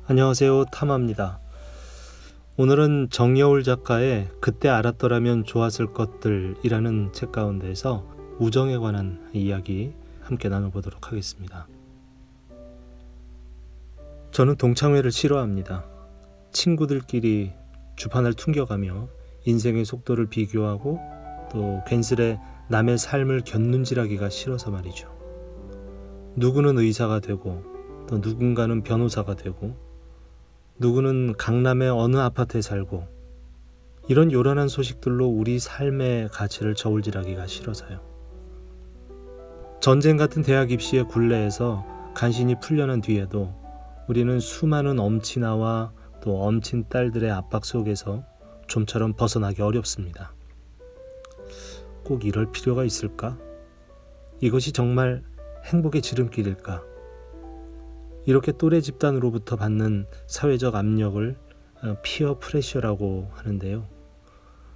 안녕하세요, 탐합니다. 오늘은 정여울 작가의 그때 알았더라면 좋았을 것들이라는 책 가운데서 우정에 관한 이야기 함께 나눠보도록 하겠습니다. 저는 동창회를 싫어합니다. 친구들끼리 주판을 퉁겨가며 인생의 속도를 비교하고 또 괜스레 남의 삶을 곁눈질하기가 싫어서 말이죠. 누구는 의사가 되고 또 누군가는 변호사가 되고 누구는 강남의 어느 아파트에 살고 이런 요란한 소식들로 우리 삶의 가치를 저울질하기가 싫어서요. 전쟁 같은 대학 입시의 굴레에서 간신히 풀려난 뒤에도 우리는 수많은 엄친아와 또 엄친 딸들의 압박 속에서 좀처럼 벗어나기 어렵습니다. 꼭 이럴 필요가 있을까? 이것이 정말 행복의 지름길일까? 이렇게 또래 집단으로부터 받는 사회적 압력을 피어 프레셔라고 하는데요.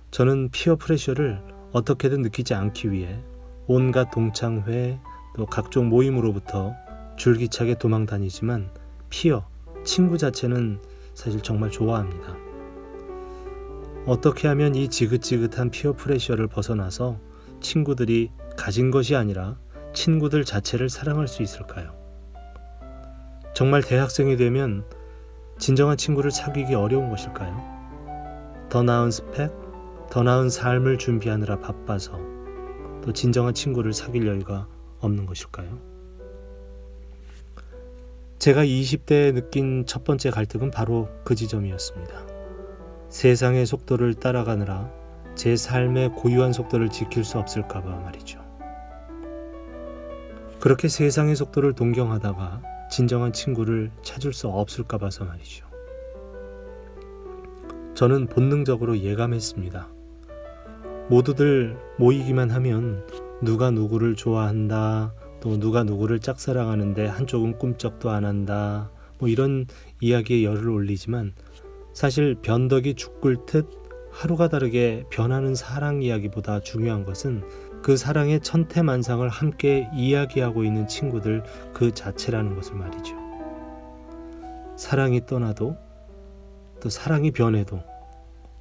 저는 피어 프레셔를 어떻게든 느끼지 않기 위해 온갖 동창회 또 각종 모임으로부터 줄기차게 도망 다니지만 피어, 친구 자체는 사실 정말 좋아합니다. 어떻게 하면 이 지긋지긋한 피어 프레셔를 벗어나서 친구들이 가진 것이 아니라 친구들 자체를 사랑할 수 있을까요? 정말 대학생이 되면 진정한 친구를 사귀기 어려운 것일까요? 더 나은 스펙, 더 나은 삶을 준비하느라 바빠서 또 진정한 친구를 사귈 여유가 없는 것일까요? 제가 20대에 느낀 첫 번째 갈등은 바로 그 지점이었습니다. 세상의 속도를 따라가느라 제 삶의 고유한 속도를 지킬 수 없을까 봐 말이죠. 그렇게 세상의 속도를 동경하다가 진정한 친구를 찾을 수 없을까 봐서 말이죠. 저는 본능적으로 예감했습니다. 모두들 모이기만 하면 누가 누구를 좋아한다, 또 누가 누구를 짝사랑하는데 한쪽은 꿈쩍도 안 한다, 이런 이야기에 열을 올리지만 사실 변덕이 죽 끓듯 하루가 다르게 변하는 사랑 이야기보다 중요한 것은 그 사랑의 천태만상을 함께 이야기하고 있는 친구들 그 자체라는 것을 말이죠. 사랑이 떠나도 또 사랑이 변해도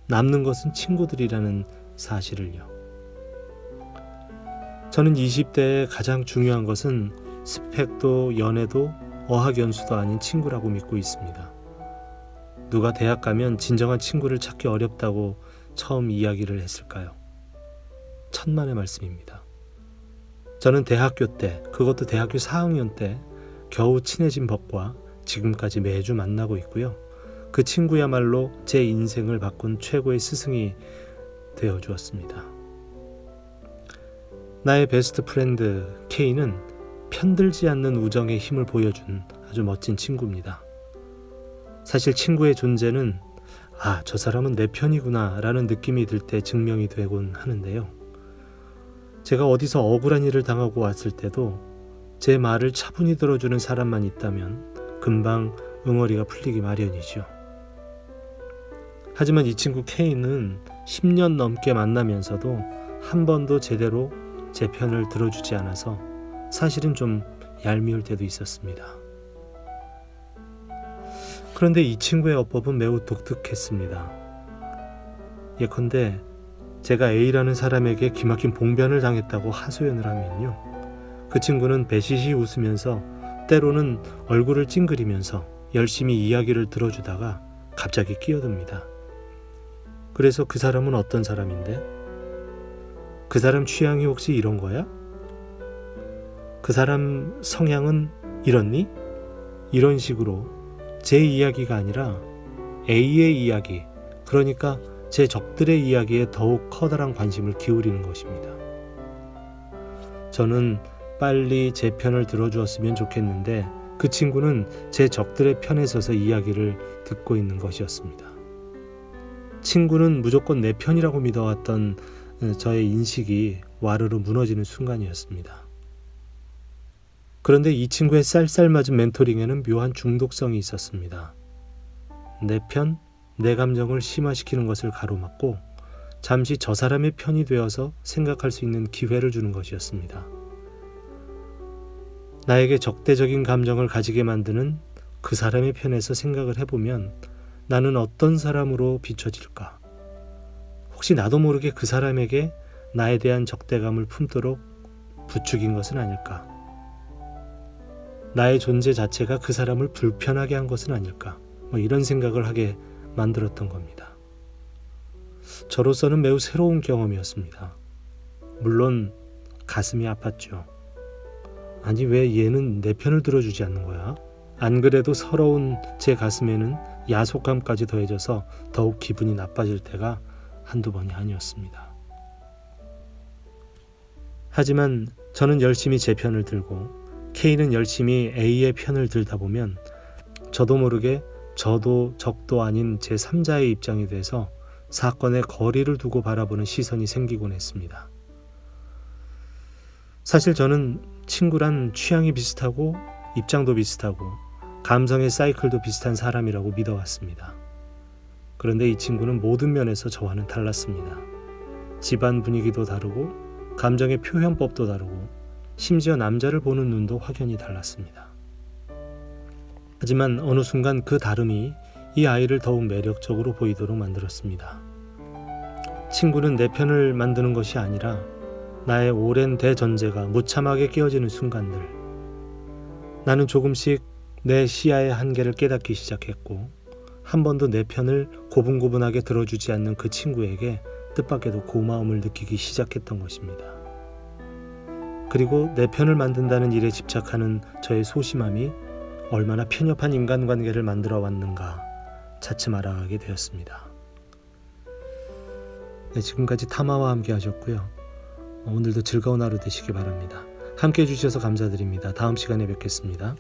남는 것은 친구들이라는 사실을요. 저는 20대에 가장 중요한 것은 스펙도 연애도 어학연수도 아닌 친구라고 믿고 있습니다. 누가 대학 가면 진정한 친구를 찾기 어렵다고 처음 이야기를 했을까요? 천만의 말씀입니다. 저는 대학교 때, 그것도 대학교 4학년 때 겨우 친해진 법과 지금까지 매주 만나고 있고요. 그 친구야말로 제 인생을 바꾼 최고의 스승이 되어 주었습니다. 나의 베스트 프렌드 K는 편들지 않는 우정의 힘을 보여준 아주 멋진 친구입니다. 사실 친구의 존재는 저 사람은 내 편이구나 라는 느낌이 들 때 증명이 되곤 하는데요. 제가 어디서 억울한 일을 당하고 왔을 때도 제 말을 차분히 들어주는 사람만 있다면 금방 응어리가 풀리기 마련이죠. 하지만 이 친구 K는 10년 넘게 만나면서도 한 번도 제대로 제 편을 들어주지 않아서 사실은 좀 얄미울 때도 있었습니다. 그런데 이 친구의 어법은 매우 독특했습니다. 예컨대 제가 A라는 사람에게 기막힌 봉변을 당했다고 하소연을 하면요, 그 친구는 배시시 웃으면서 때로는 얼굴을 찡그리면서 열심히 이야기를 들어주다가 갑자기 끼어듭니다. 그래서 그 사람은 어떤 사람인데? 그 사람 취향이 혹시 이런 거야? 그 사람 성향은 이렇니? 이런 식으로 제 이야기가 아니라 A의 이야기, 그러니까 제 적들의 이야기에 더욱 커다란 관심을 기울이는 것입니다. 저는 빨리 제 편을 들어주었으면 좋겠는데 그 친구는 제 적들의 편에 서서 이야기를 듣고 있는 것이었습니다. 친구는 무조건 내 편이라고 믿어왔던 저의 인식이 와르르 무너지는 순간이었습니다. 그런데 이 친구의 쌀쌀맞은 멘토링에는 묘한 중독성이 있었습니다. 내 편, 내 감정을 심화시키는 것을 가로막고 잠시 저 사람의 편이 되어서 생각할 수 있는 기회를 주는 것이었습니다. 나에게 적대적인 감정을 가지게 만드는 그 사람의 편에서 생각을 해보면 나는 어떤 사람으로 비춰질까? 혹시 나도 모르게 그 사람에게 나에 대한 적대감을 품도록 부추긴 것은 아닐까? 나의 존재 자체가 그 사람을 불편하게 한 것은 아닐까? 이런 생각을 하게 만들었던 겁니다. 저로서는 매우 새로운 경험이었습니다. 물론 가슴이 아팠죠. 아니, 왜 얘는 내 편을 들어주지 않는 거야? 안 그래도 서러운 제 가슴에는 야속감까지 더해져서 더욱 기분이 나빠질 때가 한두 번이 아니었습니다. 하지만 저는 열심히 제 편을 들고 K는 열심히 A의 편을 들다 보면 저도 모르게 저도 적도 아닌 제3자의 입장이 돼서 사건에 거리를 두고 바라보는 시선이 생기곤 했습니다. 사실 저는 친구란 취향이 비슷하고 입장도 비슷하고 감성의 사이클도 비슷한 사람이라고 믿어왔습니다. 그런데 이 친구는 모든 면에서 저와는 달랐습니다. 집안 분위기도 다르고 감정의 표현법도 다르고 심지어 남자를 보는 눈도 확연히 달랐습니다. 하지만 어느 순간 그 다름이 이 아이를 더욱 매력적으로 보이도록 만들었습니다. 친구는 내 편을 만드는 것이 아니라 나의 오랜 대전제가 무참하게 깨어지는 순간들, 나는 조금씩 내 시야의 한계를 깨닫기 시작했고 한 번도 내 편을 고분고분하게 들어주지 않는 그 친구에게 뜻밖에도 고마움을 느끼기 시작했던 것입니다. 그리고 내 편을 만든다는 일에 집착하는 저의 소심함이 얼마나 편협한 인간관계를 만들어 왔는가 차츰 알아가게 되었습니다. 네, 지금까지 타마와 함께 하셨고요. 오늘도 즐거운 하루 되시기 바랍니다. 함께 해주셔서 감사드립니다. 다음 시간에 뵙겠습니다.